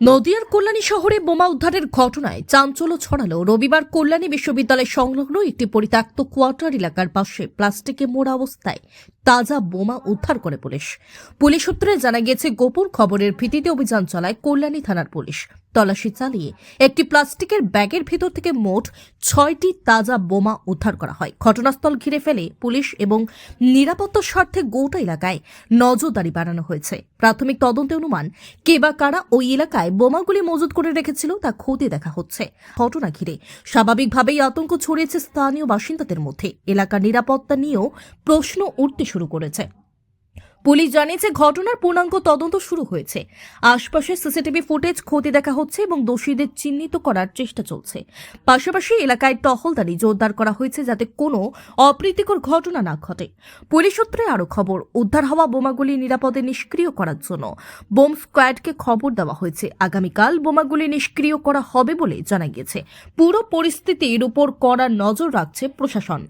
নদিয়ার কল্যাণী শহরে বোমা উদ্ধারের ঘটনায় চাঞ্চল্য ছড়ালো রবিবার কল্যাণী বিশ্ববিদ্যালয় সংলগ্ন একটি পরিত্যক্ত কোয়ার্টার এলাকার পাশে প্লাস্টিকে মোড়া অবস্থায় তাজা বোমা উদ্ধার করে পুলিশ সূত্রে জানা গিয়েছে গোপন খবরের ভিত্তিতে অভিযান চালায় কল্যাণী থানার পুলিশ। তল্লাশি চালিয়ে একটি প্লাস্টিকের ব্যাগের ভিতর থেকে মোট ৬টি তাজা বোমা উদ্ধার করা হয়। ঘটনাস্থল ঘিরে ফেলে পুলিশ এবং নিরাপত্তার স্বার্থে গোটা এলাকায় নজরদারি বাড়ানো হয়েছে। প্রাথমিক তদন্তে অনুমান কে বা কারা ওই এলাকায় বোমাগুলি মজুত করে রেখেছিল তা খতিয়ে দেখা হচ্ছে। ঘটনা ঘিরে স্বাভাবিকভাবেই আতঙ্ক ছড়িয়েছে স্থানীয় বাসিন্দাদের মধ্যে। এলাকার নিরাপত্তা নিয়েও প্রশ্ন উঠতে শুরু করেছে। পুলিশ জানিয়েছে ঘটনার পূর্ণাঙ্গ তদন্ত শুরু হয়েছে। আশপাশে সিসিটিভি ফুটেজ খতিয়ে দেখা হচ্ছে এবং দোষীদের চিহ্নিত করার চেষ্টা চলছে। পাশাপাশি এলাকায় টহলদারি জোরদার করা হয়েছে যাতে কোনো অপ্রীতিকর ঘটনা না ঘটে। পুলিশ সূত্রে আরও খবর, উদ্ধার হওয়া বোমাগুলি নিরাপদে নিষ্ক্রিয় করার জন্য বোম স্কোয়াডকে খবর দেওয়া হয়েছে। আগামীকাল বোমাগুলি নিষ্ক্রিয় করা হবে বলে জানা গিয়েছে। পুরো পরিস্থিতির উপর কড়া নজর রাখছে প্রশাসন।